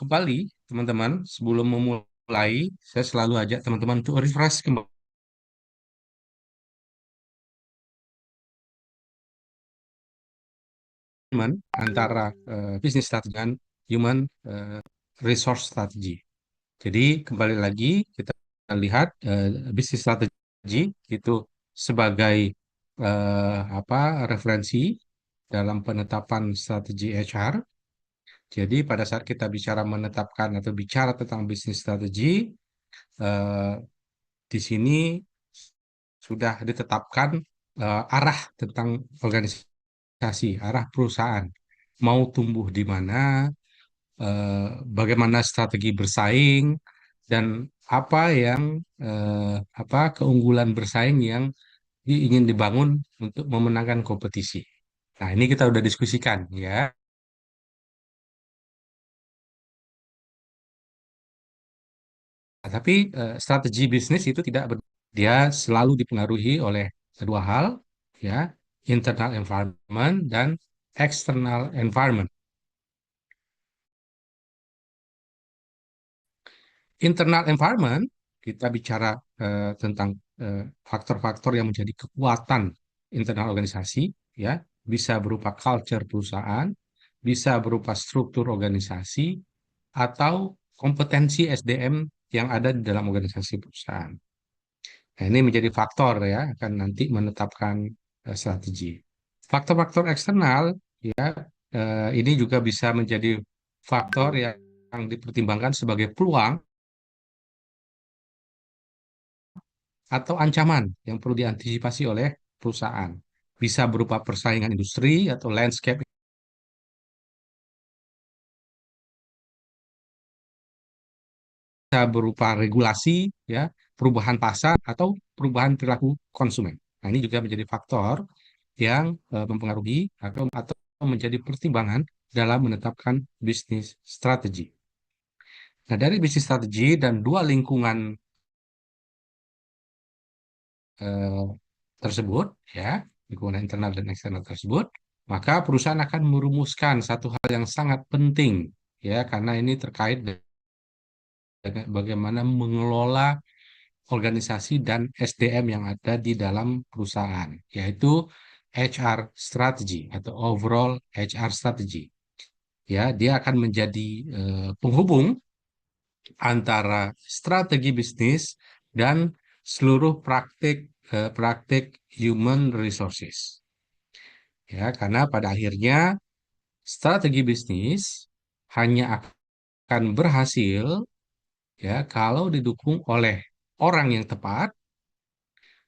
kembali, teman-teman. Sebelum memulai, saya selalu ajak teman-teman untuk refresh kembali antara business strategy dan human eh, resource strategy. Jadi, kembali lagi kita lihat business strategy itu sebagai referensi dalam penetapan strategi HR. Jadi, pada saat kita bicara menetapkan atau bicara tentang business strategy, eh, di sini sudah ditetapkan arah tentang organisasi, arah perusahaan mau tumbuh di mana, bagaimana strategi bersaing, dan apa yang keunggulan bersaing yang ingin dibangun untuk memenangkan kompetisi. Nah, ini kita udah diskusikan ya. Nah, tapi strategi bisnis itu tidak dia selalu dipengaruhi oleh kedua hal, ya, internal environment dan external environment. Internal environment, kita bicara tentang faktor-faktor yang menjadi kekuatan internal organisasi, ya, bisa berupa culture perusahaan, bisa berupa struktur organisasi, atau kompetensi SDM yang ada di dalam organisasi perusahaan. Nah, ini menjadi faktor ya, akan nanti menetapkan strategi. Faktor-faktor eksternal, ya, ini juga bisa menjadi faktor yang dipertimbangkan sebagai peluang atau ancaman yang perlu diantisipasi oleh perusahaan. Bisa berupa persaingan industri atau landscape, bisa berupa regulasi, ya, perubahan pasar atau perubahan perilaku konsumen. Nah, ini juga menjadi faktor yang mempengaruhi atau menjadi pertimbangan dalam menetapkan bisnis strategi. Nah, dari bisnis strategi dan dua lingkungan eh, tersebut, ya, lingkungan internal dan eksternal tersebut, maka perusahaan akan merumuskan satu hal yang sangat penting, ya, karena ini terkait dengan bagaimana mengelola organisasi dan SDM yang ada di dalam perusahaan, yaitu HR strategy atau overall HR strategy. Ya, dia akan menjadi penghubung antara strategi bisnis dan seluruh praktik human resources. Ya, karena pada akhirnya strategi bisnis hanya akan berhasil ya kalau didukung oleh orang yang tepat,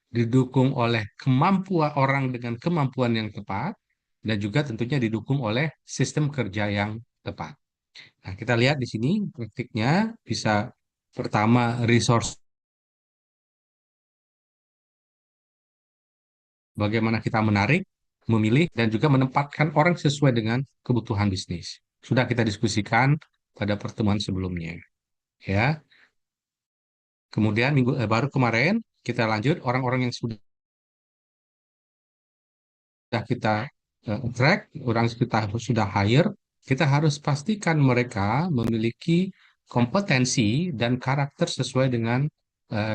didukung oleh kemampuan orang dengan kemampuan yang tepat, dan juga tentunya didukung oleh sistem kerja yang tepat. Nah, kita lihat di sini praktiknya bisa pertama resource, bagaimana kita menarik, memilih, dan juga menempatkan orang sesuai dengan kebutuhan bisnis. Sudah kita diskusikan pada pertemuan sebelumnya, ya. Kemudian baru kemarin kita lanjut orang-orang yang sudah kita track, orang kita sudah hire, kita harus pastikan mereka memiliki kompetensi dan karakter sesuai dengan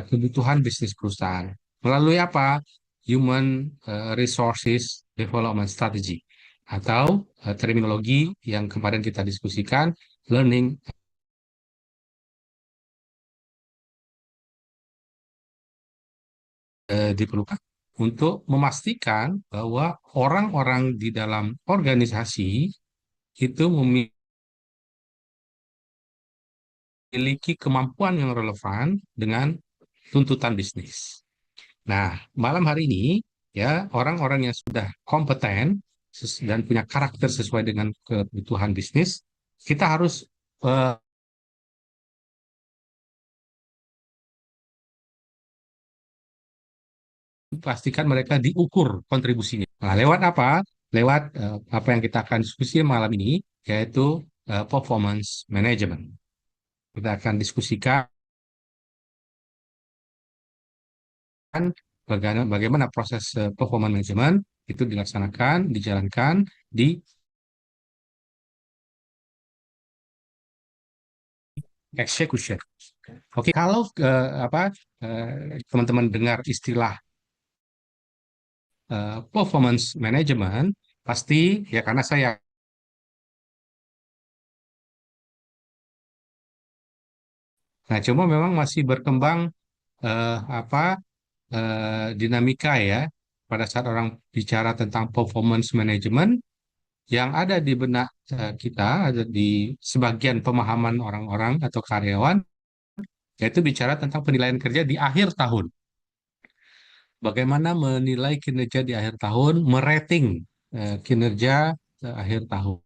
kebutuhan bisnis perusahaan. Melalui apa? Human Resources Development Strategy atau terminologi yang kemarin kita diskusikan, learning diperlukan untuk memastikan bahwa orang-orang di dalam organisasi itu memiliki kemampuan yang relevan dengan tuntutan bisnis. Nah, malam hari ini ya orang-orang yang sudah kompeten dan punya karakter sesuai dengan kebutuhan bisnis, kita harus eh, pastikan mereka diukur kontribusinya. Nah, lewat apa? Lewat apa yang kita akan diskusi malam ini, yaitu performance management. Kita akan diskusikan bagaimana proses performance management itu dilaksanakan, dijalankan di execution. Oke, kalau apa teman-teman dengar istilah performance management, pasti ya karena saya. Nah, cuma memang masih berkembang apa dinamika ya pada saat orang bicara tentang performance management yang ada di benak kita, ada di sebagian pemahaman orang-orang atau karyawan, yaitu bicara tentang penilaian kerja di akhir tahun. Bagaimana menilai kinerja di akhir tahun, merating kinerja akhir tahun.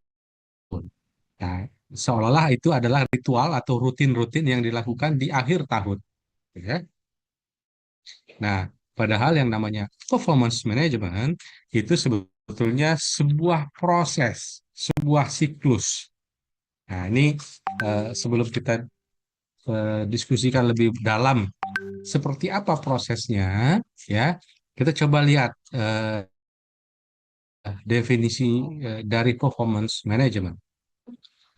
Nah, seolah-olah itu adalah ritual atau rutin-rutin yang dilakukan di akhir tahun. Ya. Nah, padahal yang namanya performance management itu sebetulnya sebuah proses, sebuah siklus. Nah, ini sebelum kita diskusikan lebih dalam seperti apa prosesnya, ya, kita coba lihat definisi dari performance management.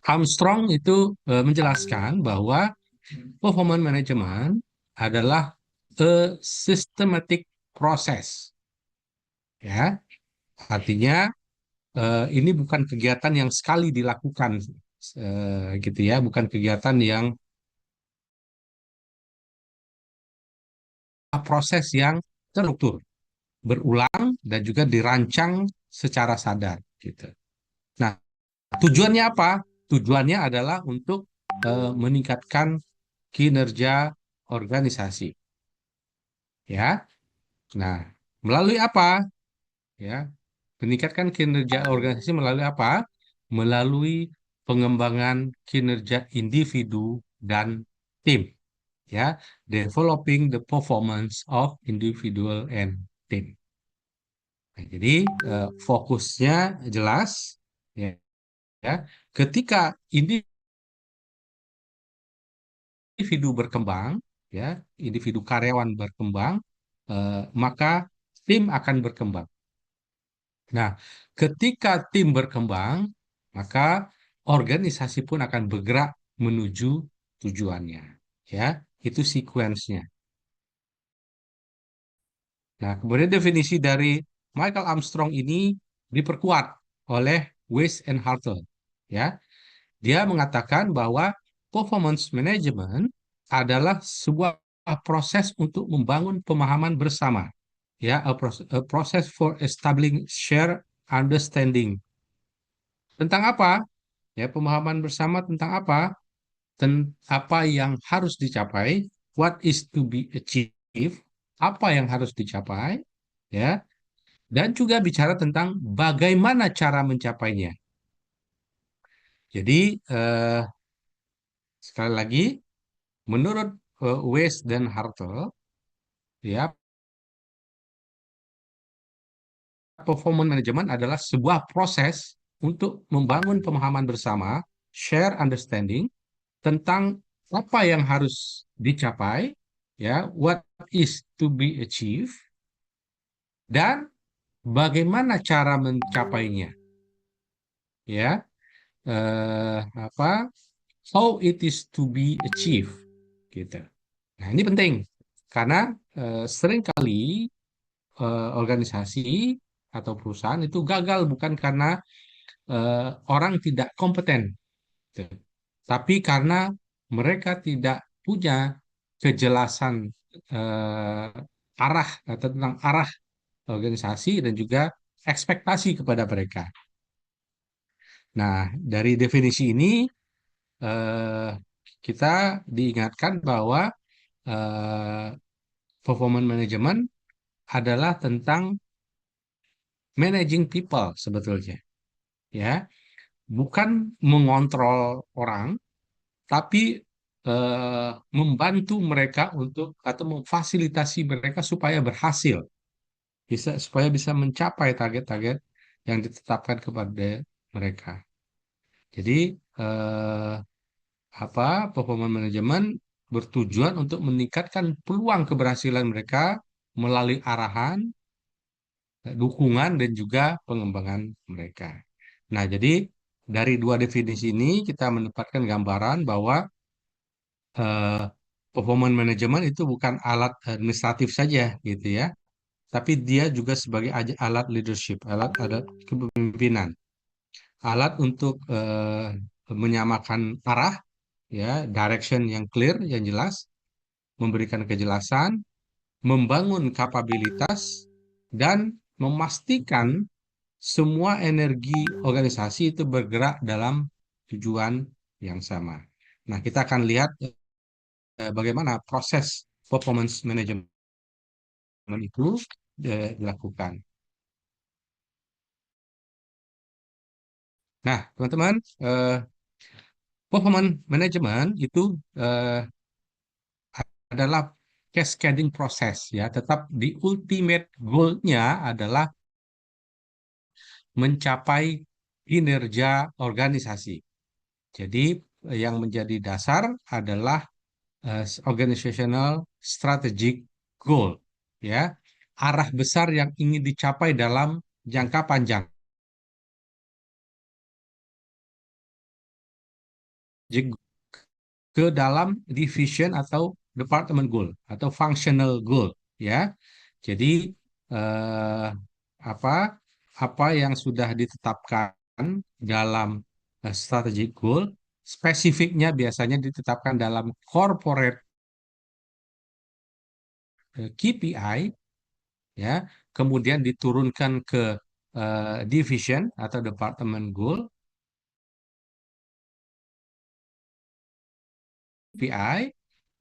Armstrong itu menjelaskan bahwa performance management adalah a systematic process, ya. Artinya ini bukan kegiatan yang sekali dilakukan, gitu ya, bukan kegiatan yang proses yang terstruktur, berulang dan juga dirancang secara sadar, gitu. Nah, tujuannya apa? Tujuannya adalah untuk meningkatkan kinerja organisasi, ya. Nah, melalui apa? Ya, meningkatkan kinerja organisasi melalui apa? Melalui pengembangan kinerja individu dan tim, ya, developing the performance of individual and team. Nah, jadi fokusnya jelas, ya, ya. Ketika individu berkembang, ya, individu karyawan berkembang, maka tim akan berkembang. Nah, ketika tim berkembang, maka organisasi pun akan bergerak menuju tujuannya. Ya, itu sequence-nya. Nah, kemudian definisi dari Michael Armstrong ini diperkuat oleh Weiss and Hartle. Ya, dia mengatakan bahwa performance management adalah sebuah proses untuk membangun pemahaman bersama. Ya, a process for establishing shared understanding. Tentang apa? Ya, pemahaman bersama tentang apa? Apa yang harus dicapai, what is to be achieved, apa yang harus dicapai, ya, dan juga bicara tentang bagaimana cara mencapainya. Jadi sekali lagi, menurut Weiss dan Hartel, ya, performance management adalah sebuah proses untuk membangun pemahaman bersama, share understanding tentang apa yang harus dicapai, ya, what is to be achieved, dan bagaimana cara mencapainya, ya, apa, how it is to be achieved, gitu. Nah, ini penting karena seringkali organisasi atau perusahaan itu gagal bukan karena orang tidak kompeten, gitu, tapi karena mereka tidak punya kejelasan arah atau tentang arah organisasi dan juga ekspektasi kepada mereka. Nah, dari definisi ini eh, kita diingatkan bahwa eh, performance management adalah tentang managing people sebetulnya, ya, bukan mengontrol orang, tapi membantu mereka untuk atau memfasilitasi mereka supaya berhasil, supaya bisa mencapai target-target yang ditetapkan kepada mereka. Jadi eh, apa performance management bertujuan untuk meningkatkan peluang keberhasilan mereka melalui arahan, dukungan dan juga pengembangan mereka. Nah, jadi dari dua definisi ini kita mendapatkan gambaran bahwa eh, performance management itu bukan alat administratif saja gitu ya, tapi dia juga sebagai alat leadership, alat kepemimpinan, alat untuk menyamakan arah, ya, direction yang clear, yang jelas, memberikan kejelasan, membangun kapabilitas, dan memastikan semua energi organisasi itu bergerak dalam tujuan yang sama. Nah, kita akan lihat bagaimana proses performance management itu dilakukan. Nah, teman-teman, performance management itu eh, adalah cascading proses, ya. Tetap di ultimate goal-nya adalah mencapai kinerja organisasi. Jadi yang menjadi dasar adalah organizational strategic goal, ya, arah besar yang ingin dicapai dalam jangka panjang. Jadi ke dalam division atau department goal atau functional goal, ya. Jadi eh, apa apa yang sudah ditetapkan dalam strategic goal, spesifiknya biasanya ditetapkan dalam corporate KPI, ya, kemudian diturunkan ke division atau department goal, KPI.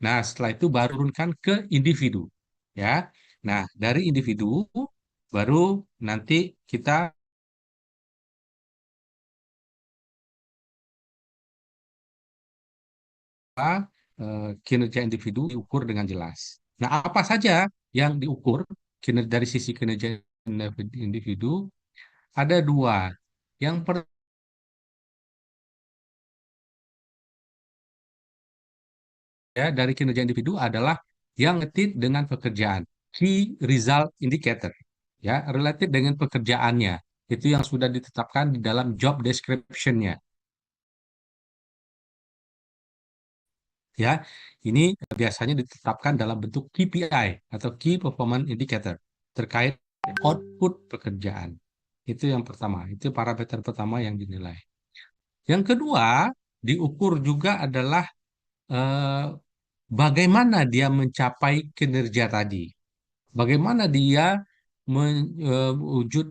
Nah, setelah itu baru turunkan ke individu, ya. Nah, dari individu baru nanti kita kinerja individu diukur dengan jelas. Nah, apa saja yang diukur kinerja dari sisi kinerja individu? Ada dua. Yang pertama, ya, dari kinerja individu adalah yang related dengan pekerjaan, key result indicator, ya, related dengan pekerjaannya, itu yang sudah ditetapkan di dalam job description-nya, ya. Ini biasanya ditetapkan dalam bentuk KPI atau key performance indicator terkait output pekerjaan. Itu yang pertama, itu parameter pertama yang dinilai. Yang kedua, diukur juga adalah eh, bagaimana dia mencapai kinerja tadi. Bagaimana dia mewujud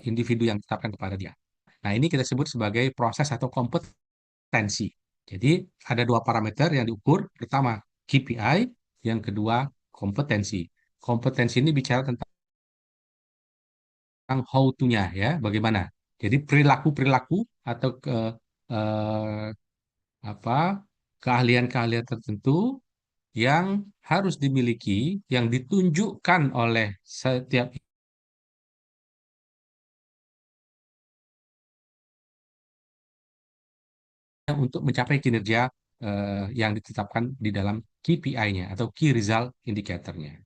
individu yang ditetapkan kepada dia. Nah, ini kita sebut sebagai proses atau kompetensi. Jadi, ada dua parameter yang diukur. Pertama, KPI. Yang kedua, kompetensi. Kompetensi ini bicara tentang how to-nya, ya, bagaimana. Jadi, perilaku-perilaku atau eh, apa keahlian-keahlian tertentu yang harus dimiliki, yang ditunjukkan oleh setiap untuk mencapai kinerja yang ditetapkan di dalam KPI-nya atau Key Result Indicator-nya.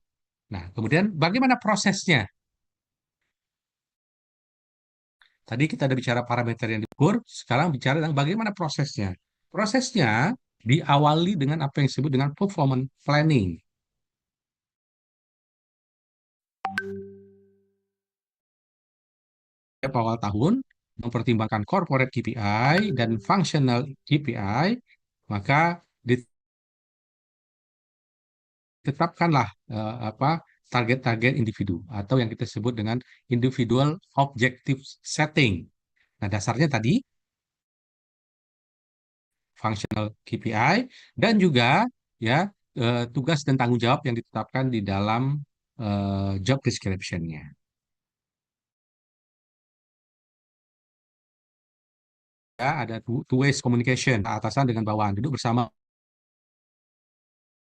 Nah, kemudian bagaimana prosesnya? Tadi kita ada bicara parameter yang diukur, sekarang bicara tentang bagaimana prosesnya. Prosesnya diawali dengan apa yang disebut dengan performance planning. Setiap awal tahun, mempertimbangkan corporate KPI dan functional KPI, maka tetapkanlah apa target-target individu atau yang kita sebut dengan individual objective setting. Nah, dasarnya tadi functional KPI dan juga, ya, tugas dan tanggung jawab yang ditetapkan di dalam job description-nya. Ya, ada two ways communication, atasan dengan bawahan duduk bersama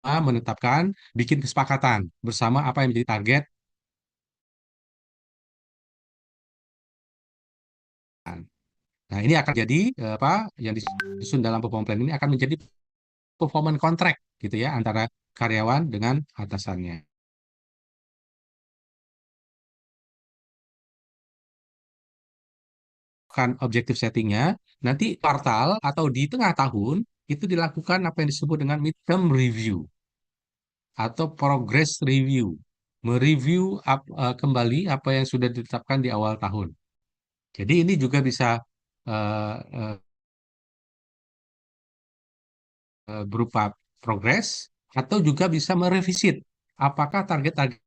menetapkan, bikin kesepakatan bersama apa yang menjadi target. Nah, ini akan jadi apa yang disusun dalam performance plan ini akan menjadi performance contract gitu ya antara karyawan dengan atasannya. kan objektif settingnya, nanti kuartal atau di tengah tahun itu dilakukan apa yang disebut dengan midterm review atau progress review, mereview kembali apa yang sudah ditetapkan di awal tahun. Jadi ini juga bisa eh, eh, berupa progress atau juga bisa merevisit apakah target-target.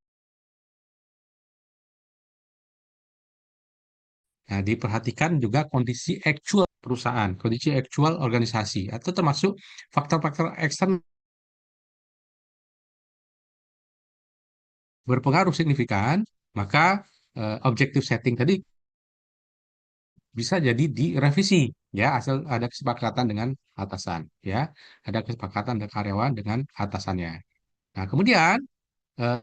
Nah, diperhatikan juga kondisi aktual perusahaan, kondisi aktual organisasi, atau termasuk faktor-faktor eksternal berpengaruh signifikan, maka objektif setting tadi bisa jadi direvisi, ya, asal ada kesepakatan dengan atasan, ya, ada kesepakatan dengan karyawan dengan atasannya. Nah, kemudian eh,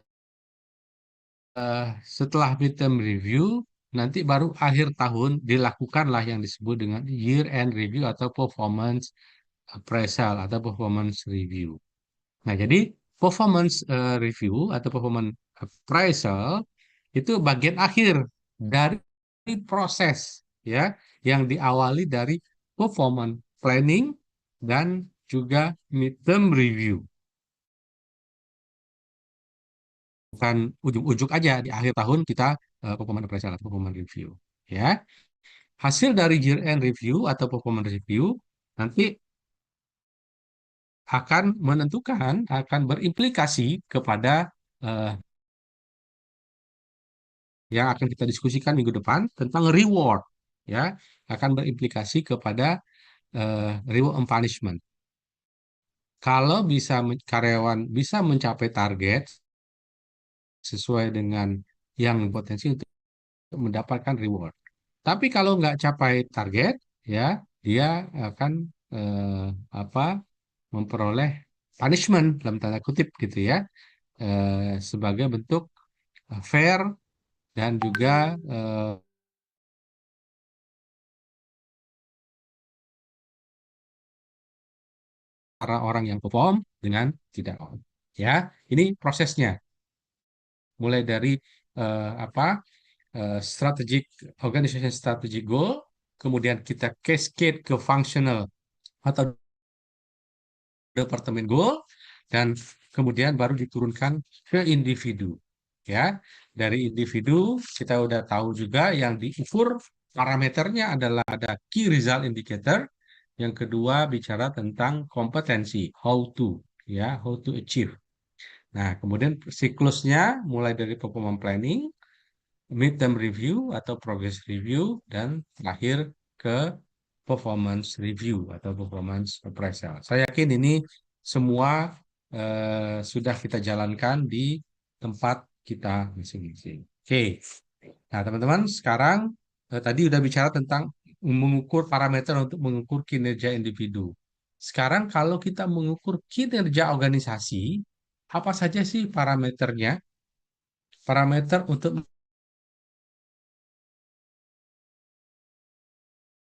setelah midterm review, nanti baru akhir tahun dilakukanlah yang disebut dengan year end review atau performance appraisal atau performance review. Nah, jadi performance review atau performance appraisal itu bagian akhir dari proses, ya, yang diawali dari performance planning dan juga midterm review. Bukan ujung-ujung aja di akhir tahun kita performance appraisal atau performance review, ya. Hasil dari year end review atau performance review nanti akan menentukan, akan berimplikasi kepada eh, yang akan kita diskusikan minggu depan tentang reward, ya, akan berimplikasi kepada reward and punishment. Kalau bisa karyawan bisa mencapai target sesuai dengan yang potensi untuk mendapatkan reward. Tapi kalau nggak capai target, ya, dia akan eh, apa memperoleh punishment dalam tanda kutip gitu, ya, sebagai bentuk fair dan juga para orang yang perform dengan tidak. Ya, ini prosesnya. Mulai dari apa strategic organization strategic goal, kemudian kita cascade ke functional atau departemen goal, dan kemudian baru diturunkan ke individu. Ya, dari individu kita udah tahu juga yang diukur parameternya adalah ada key result indicator. Yang kedua bicara tentang kompetensi, how to, ya, how to achieve. Nah, kemudian siklusnya mulai dari performance planning, midterm review atau progress review, dan terakhir ke performance review atau performance appraisal. Saya yakin ini semua sudah kita jalankan di tempat kita masing-masing. Oke. Nah, teman-teman, sekarang tadi udah bicara tentang mengukur parameter untuk mengukur kinerja individu. Sekarang kalau kita mengukur kinerja organisasi, apa saja sih parameternya? Parameter untuk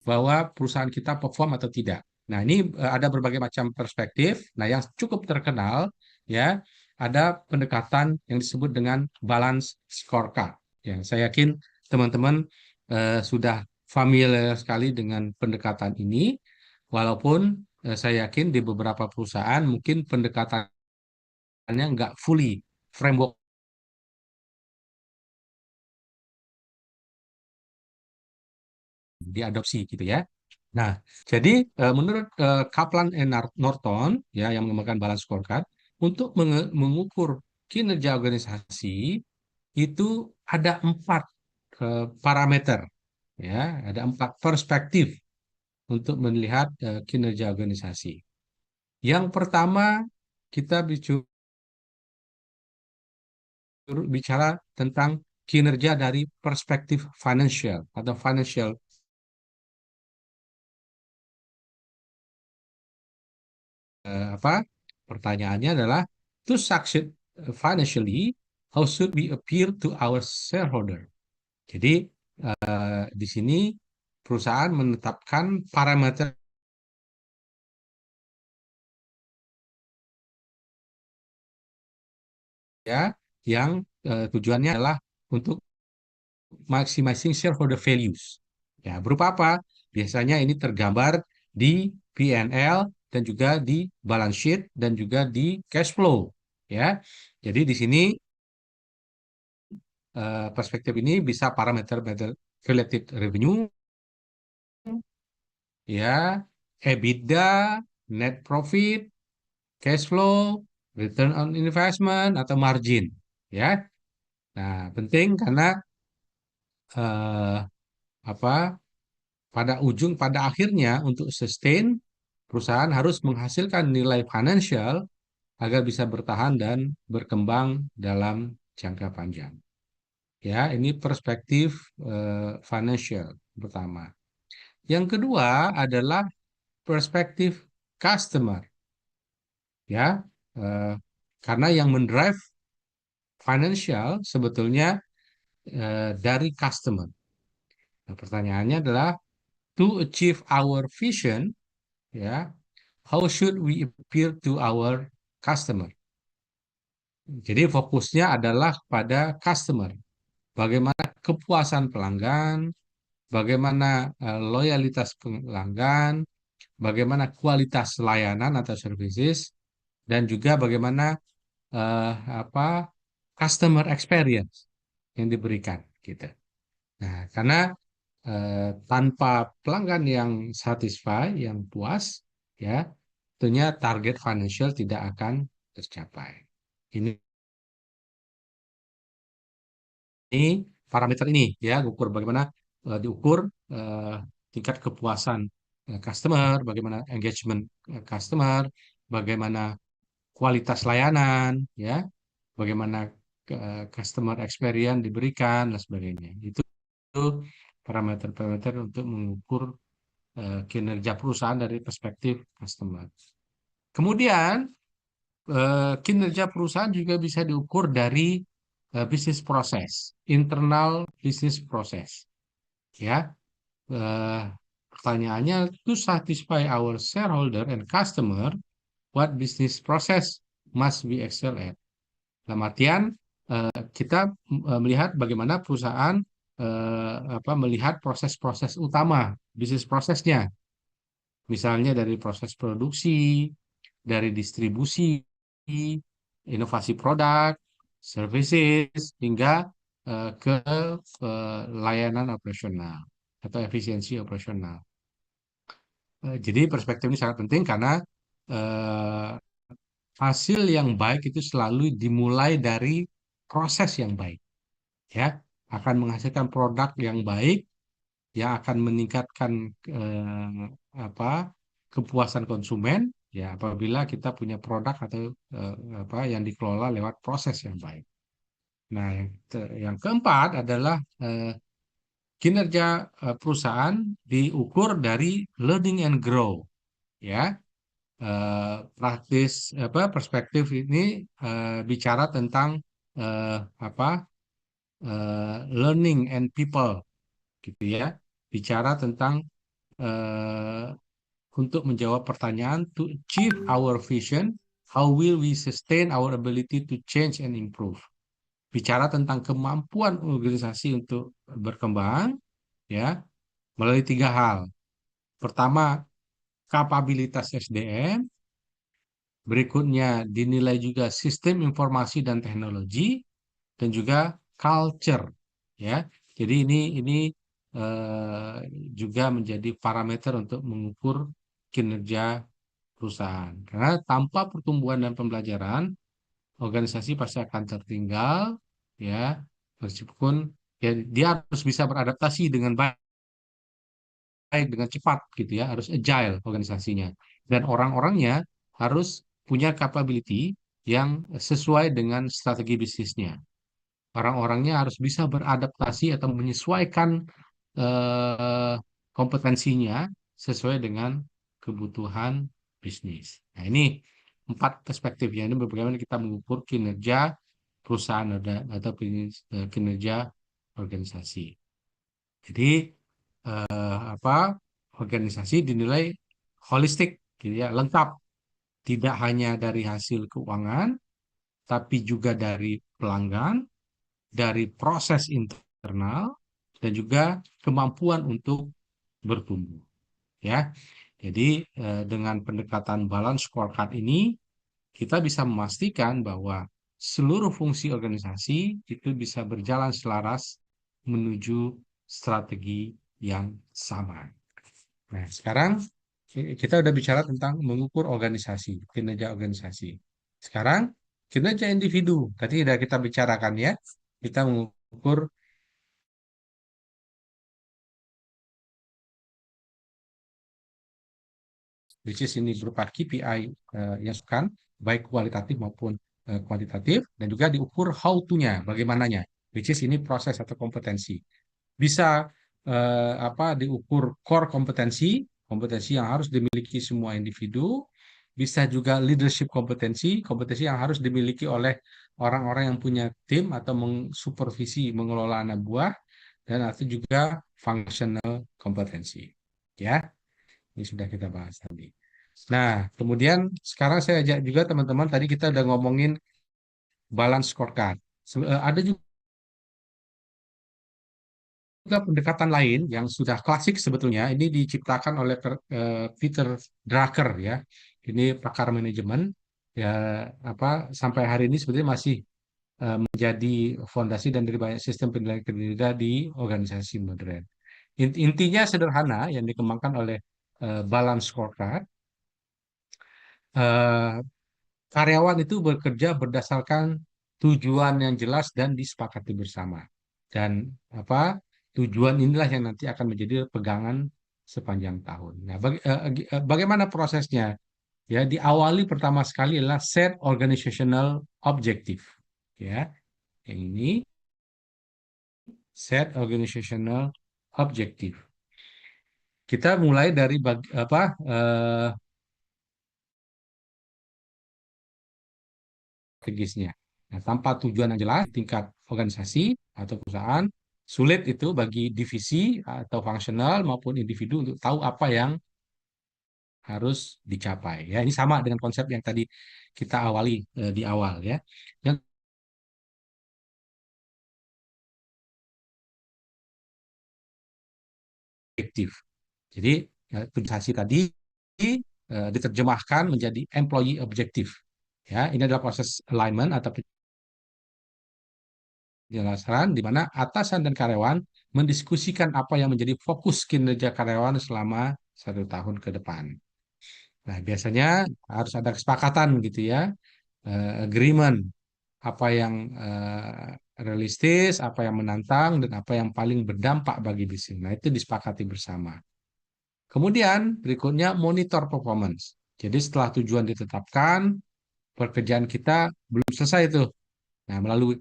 bahwa perusahaan kita perform atau tidak. Nah, ini ada berbagai macam perspektif. Nah, yang cukup terkenal, ya, ada pendekatan yang disebut dengan balance scorecard. Ya, saya yakin teman-teman sudah familiar sekali dengan pendekatan ini, walaupun saya yakin di beberapa perusahaan mungkin pendekatannya nggak fully framework diadopsi gitu, ya. Nah, jadi menurut Kaplan and Norton, ya, yang mengembangkan balance scorecard, untuk mengukur kinerja organisasi itu ada 4 parameter, ya, ada 4 perspektif untuk melihat kinerja organisasi. Yang pertama, kita bicara tentang kinerja dari perspektif financial atau financial. Apa pertanyaannya adalah to succeed financially, how should we appear to our shareholder? Jadi di sini perusahaan menetapkan parameter, ya, yang tujuannya adalah untuk maximizing shareholder values. Ya, berupa apa? Biasanya ini tergambar di P&L dan juga di balance sheet dan juga di cash flow. Ya, jadi di sini perspektif ini bisa parameter related revenue, ya, EBITDA, net profit, cash flow, return on investment atau margin. Ya, nah penting karena eh, apa? Pada akhirnya untuk sustain perusahaan harus menghasilkan nilai financial agar bisa bertahan dan berkembang dalam jangka panjang. Ya, ini perspektif financial pertama. Yang kedua adalah perspektif customer, ya, eh, karena yang mendrive financial sebetulnya dari customer. Nah, pertanyaannya adalah to achieve our vision, ya, how should we appeal to our customer? Jadi fokusnya adalah pada customer. Bagaimana kepuasan pelanggan, bagaimana loyalitas pelanggan, bagaimana kualitas layanan atau services, dan juga bagaimana eh, apa customer experience yang diberikan gitu. Nah, karena tanpa pelanggan yang satisfy, yang puas, ya, tentunya target financial tidak akan tercapai. Ini parameter ini ya, ukur bagaimana diukur eh, tingkat kepuasan customer, bagaimana engagement customer, bagaimana kualitas layanan, ya, bagaimana customer experience diberikan dan sebagainya. Itu parameter-parameter untuk mengukur kinerja perusahaan dari perspektif customer. Kemudian kinerja perusahaan juga bisa diukur dari bisnis proses, internal bisnis proses. Ya, eh, pertanyaannya to satisfy our shareholder and customer, what business process must we excel at? Dalam artian kita melihat bagaimana perusahaan melihat proses-proses utama, bisnis prosesnya, misalnya dari proses produksi, dari distribusi, inovasi produk, services, hingga ke layanan operasional atau efisiensi operasional. Jadi perspektif ini sangat penting karena eh, hasil yang baik itu selalu dimulai dari proses yang baik, ya, akan menghasilkan produk yang baik yang akan meningkatkan apa kepuasan konsumen, ya, apabila kita punya produk atau yang dikelola lewat proses yang baik. Nah, yang keempat adalah kinerja perusahaan diukur dari learning and grow, ya. Praktis perspektif ini bicara tentang eh, apa learning and people, gitu ya, bicara tentang eh, untuk menjawab pertanyaan to achieve our vision, how will we sustain our ability to change and improve. Bicara tentang kemampuan organisasi untuk berkembang, ya, melalui tiga hal. Pertama, kapabilitas SDM, berikutnya dinilai juga sistem informasi dan teknologi, dan juga culture, ya. Jadi ini eh, juga menjadi parameter untuk mengukur kinerja perusahaan. Karena tanpa pertumbuhan dan pembelajaran, organisasi pasti akan tertinggal, ya, meskipun ya dia harus bisa beradaptasi dengan baik, dengan cepat gitu ya, harus agile organisasinya. Dan orang-orangnya harus punya capability yang sesuai dengan strategi bisnisnya. Orang-orangnya harus bisa beradaptasi atau menyesuaikan eh, kompetensinya sesuai dengan kebutuhan bisnis. Nah, ini empat perspektifnya. Ini bagaimana kita mengukur kinerja perusahaan atau kinerja organisasi. Jadi organisasi dinilai holistik, gitu ya, lengkap. Tidak hanya dari hasil keuangan, tapi juga dari pelanggan, dari proses internal, dan juga kemampuan untuk bertumbuh. Ya, jadi dengan pendekatan balance scorecard ini kita bisa memastikan bahwa seluruh fungsi organisasi itu bisa berjalan selaras menuju strategi yang sama. Nah, sekarang kita udah bicara tentang mengukur organisasi, kinerja organisasi. Sekarang kinerja individu. Tadi sudah kita bicarakan ya. Kita mengukur which is ini berupa KPI yang kan baik kualitatif maupun kuantitatif dan juga diukur how to-nya, bagaimananya, which is ini proses atau kompetensi. Bisa apa diukur core kompetensi, kompetensi yang harus dimiliki semua individu, bisa juga leadership kompetensi, kompetensi yang harus dimiliki oleh orang-orang yang punya tim atau mengsupervisi mengelola anak buah, dan atau juga functional kompetensi. Ya, ini sudah kita bahas tadi. Nah, kemudian sekarang saya ajak juga teman-teman, tadi kita udah ngomongin balance scorecard. Ada juga pendekatan lain yang sudah klasik sebetulnya. Ini diciptakan oleh Peter Drucker ya. Ini pakar manajemen ya, apa sampai hari ini sebetulnya masih menjadi fondasi dan dari banyak sistem penilaian kinerja di organisasi modern. Intinya sederhana yang dikembangkan oleh balance scorecard. eh, Karyawan itu bekerja berdasarkan tujuan yang jelas dan disepakati bersama. Dan apa tujuan inilah yang nanti akan menjadi pegangan sepanjang tahun. Nah, bagaimana prosesnya? Ya, diawali pertama sekali adalah set organizational objective. Ya, yang ini set organizational objective. Kita mulai dari apa strategisnya. Nah, tanpa tujuan yang jelas, tingkat organisasi atau perusahaan, sulit itu bagi divisi atau fungsional maupun individu untuk tahu apa yang harus dicapai. Ya, ini sama dengan konsep yang tadi kita awali di awal ya. Yang objektif. Jadi, organisasi tadi diterjemahkan menjadi employee objective. Ya, ini adalah proses alignment atau penjelasan di mana atasan dan karyawan mendiskusikan apa yang menjadi fokus kinerja karyawan selama 1 tahun ke depan. Nah, biasanya harus ada kesepakatan gitu ya, agreement, apa yang realistis, apa yang menantang, dan apa yang paling berdampak bagi bisnis. Nah, itu disepakati bersama. Kemudian berikutnya monitor performance. Jadi setelah tujuan ditetapkan, pekerjaan kita belum selesai itu. Nah, melalui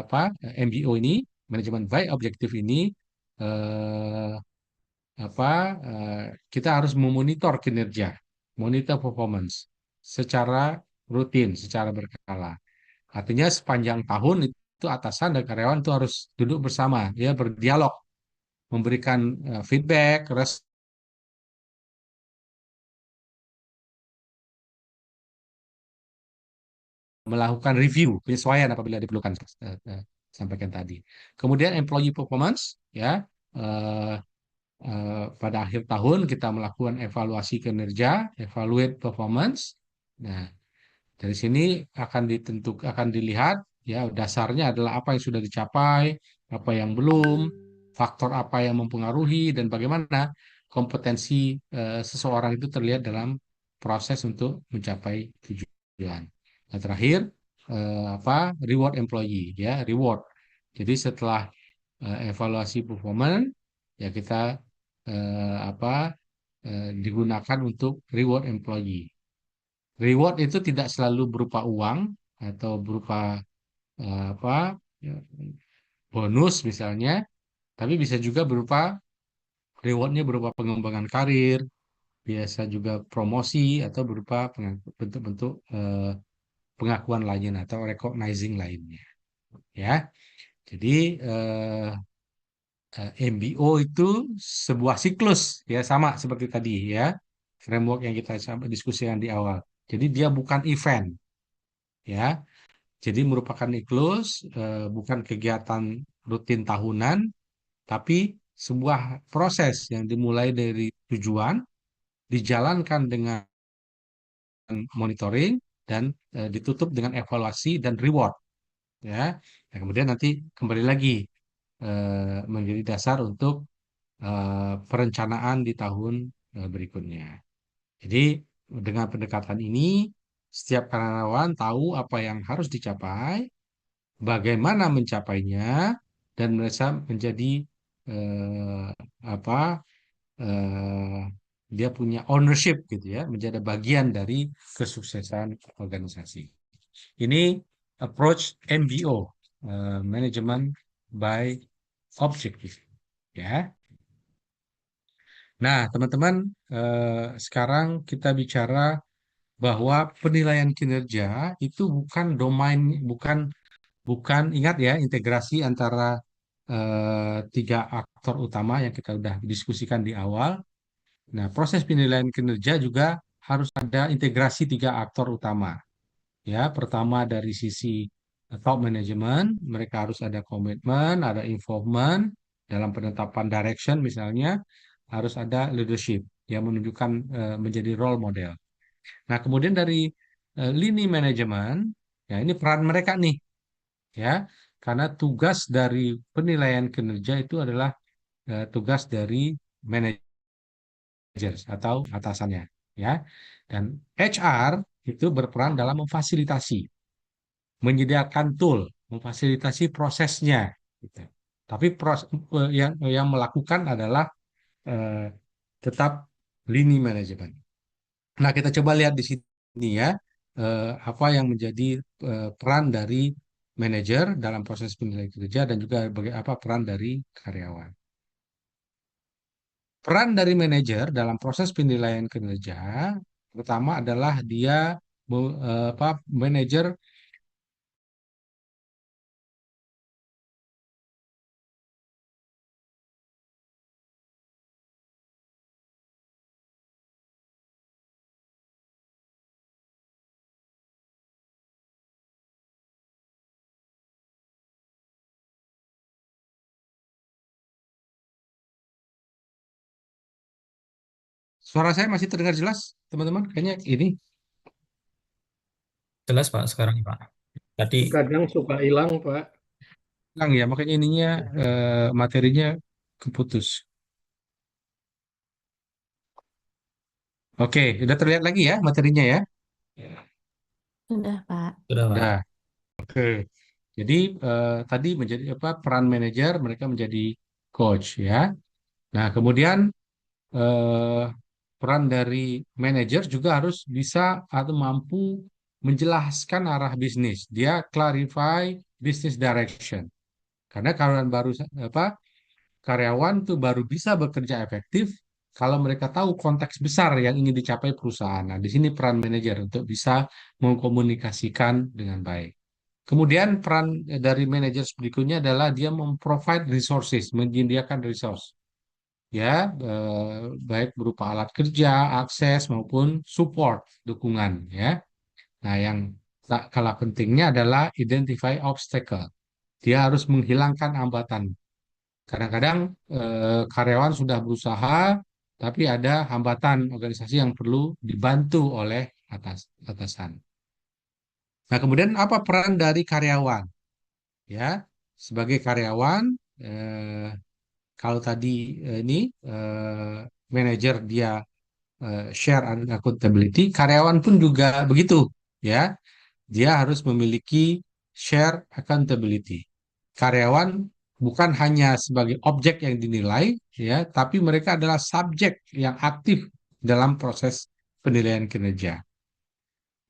apa MBO ini, manajemen by objektif ini, eh, apa kita harus memonitor kinerja, monitor performance secara rutin, secara berkala. Artinya sepanjang tahun itu atasan dan karyawan itu harus duduk bersama, ya berdialog, memberikan feedback, melakukan review, penyesuaian apabila diperlukan. Sampaikan tadi. Kemudian employee performance, ya eh, pada akhir tahun kita melakukan evaluasi kinerja, evaluate performance. Nah, dari sini akan akan dilihat ya dasarnya adalah apa yang sudah dicapai, apa yang belum, faktor apa yang mempengaruhi dan bagaimana kompetensi seseorang itu terlihat dalam proses untuk mencapai tujuan. Nah, terakhir apa reward employee ya, reward. Jadi setelah evaluasi performance ya kita apa digunakan untuk reward employee. Reward itu tidak selalu berupa uang atau berupa apa ya, bonus misalnya, tapi bisa juga berupa rewardnya berupa pengembangan karir, biasa juga promosi atau berupa bentuk-bentuk pengakuan lain atau recognizing lainnya. Ya, jadi MBO itu sebuah siklus ya sama seperti tadi ya framework yang kita diskusikan di awal. Jadi dia bukan event ya. Jadi merupakan siklus bukan kegiatan rutin tahunan tapi sebuah proses yang dimulai dari tujuan, dijalankan dengan monitoring, dan ditutup dengan evaluasi dan reward, ya. Nah, kemudian nanti kembali lagi menjadi dasar untuk perencanaan di tahun berikutnya. Jadi dengan pendekatan ini, setiap karyawan tahu apa yang harus dicapai, bagaimana mencapainya, dan mereka menjadi eh, apa eh, dia punya ownership gitu ya, menjadi bagian dari kesuksesan organisasi. Ini approach MBO, Management by Objective, ya. Nah, teman-teman, sekarang kita bicara bahwa penilaian kinerja itu bukan domain, bukan bukan ingat ya, integrasi antara tiga aktor utama yang kita udah diskusikan di awal. Nah, proses penilaian kinerja juga harus ada integrasi tiga aktor utama. Ya, pertama dari sisi top management, mereka harus ada komitmen, ada involvement dalam penetapan direction misalnya, harus ada leadership yang menunjukkan menjadi role model. Nah, kemudian dari lini manajemen, ya ini peran mereka nih, ya, karena tugas dari penilaian kinerja itu adalah tugas dari manajer atau atasannya, ya. Dan HR itu berperan dalam memfasilitasi, menyediakan tool, memfasilitasi prosesnya, gitu. Tapi yang melakukan adalah eh, tetap lini manajemen. Nah, kita coba lihat di sini ya, apa yang menjadi peran dari manajer dalam proses penilaian kerja, dan juga apa peran dari karyawan. Peran dari manajer dalam proses penilaian kinerja pertama adalah dia manajer. Suara saya masih terdengar jelas, teman-teman? Kayaknya ini Jelas Pak sekarang Pak. Tadi Kadang suka hilang, Pak. hilang ya, makanya ininya materinya keputus. Oke, udah terlihat lagi ya materinya ya? Sudah, Pak. sudah Pak. Udah. Oke. Jadi tadi menjadi apa, peran manajer, mereka menjadi coach ya. Nah, kemudian eh, peran dari manajer juga harus bisa atau mampu menjelaskan arah bisnis. Dia clarify business direction. Karena karyawan tuh baru bisa bekerja efektif kalau mereka tahu konteks besar yang ingin dicapai perusahaan. Nah, di sini peran manajer untuk bisa mengkomunikasikan dengan baik. Kemudian peran dari manajer berikutnya adalah dia memprovide resources, menyediakan resource, ya, baik berupa alat kerja, akses maupun support, dukungan, ya. Nah, yang tak kalah pentingnya adalah identify obstacle. Dia harus menghilangkan hambatan. Kadang-kadang karyawan sudah berusaha, tapi ada hambatan organisasi yang perlu dibantu oleh atasan. Nah, kemudian apa peran dari karyawan? Ya, sebagai karyawan, eh, kalau tadi ini manajer dia share accountability, karyawan pun juga begitu, ya. Dia harus memiliki share accountability. Karyawan bukan hanya sebagai objek yang dinilai, ya, tapi mereka adalah subjek yang aktif dalam proses penilaian kinerja.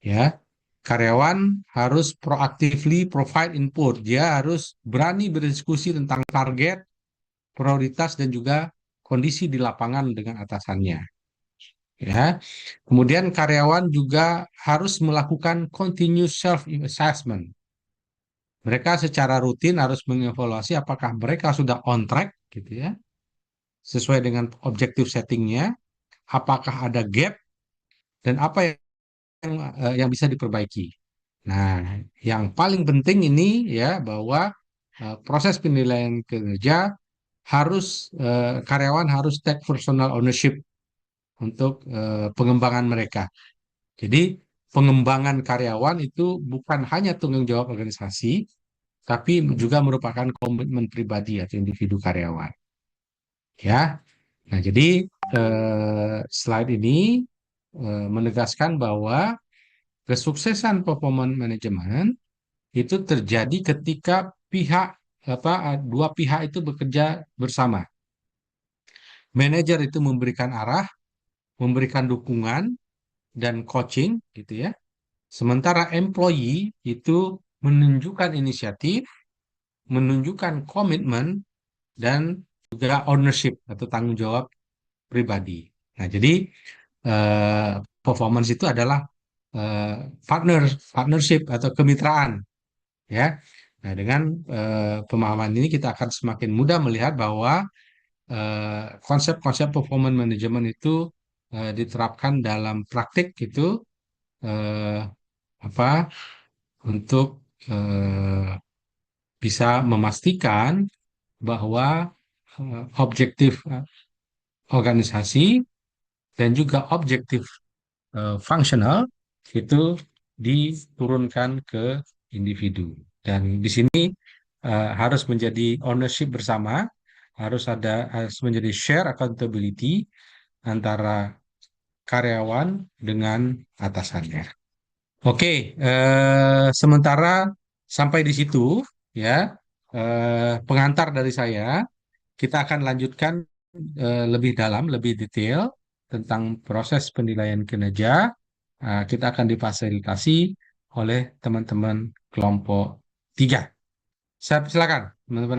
Ya, karyawan harus proactively provide input. Dia harus berani berdiskusi tentang target, prioritas, dan juga kondisi di lapangan dengan atasannya. Ya, kemudian karyawan juga harus melakukan continuous self assessment. Mereka secara rutin harus mengevaluasi apakah mereka sudah on track, gitu ya, sesuai dengan objektif settingnya, apakah ada gap, dan apa yang bisa diperbaiki. Nah, yang paling penting ini ya, bahwa proses penilaian kinerja karyawan harus take personal ownership untuk pengembangan mereka. Jadi pengembangan karyawan itu bukan hanya tanggung jawab organisasi, tapi juga merupakan komitmen pribadi atau individu karyawan. Ya, nah jadi slide ini menegaskan bahwa kesuksesan performance management itu terjadi ketika dua pihak itu bekerja bersama. Manajer itu memberikan arah, memberikan dukungan dan coaching gitu ya. Sementara employee itu menunjukkan inisiatif, menunjukkan komitmen dan juga ownership atau tanggung jawab pribadi. Nah, jadi eh, performance itu adalah eh, partnership atau kemitraan ya. Nah, dengan pemahaman ini kita akan semakin mudah melihat bahwa konsep-konsep performance management itu diterapkan dalam praktik itu eh, apa untuk eh, bisa memastikan bahwa objektif organisasi dan juga objektif fungsional itu diturunkan ke individu. Dan di sini harus menjadi ownership bersama, harus menjadi share accountability antara karyawan dengan atasannya. Oke, sementara sampai di situ ya pengantar dari saya, kita akan lanjutkan lebih dalam, lebih detail tentang proses penilaian kinerja. Kita akan difasilitasi oleh teman-teman kelompok 3. Silakan teman-teman.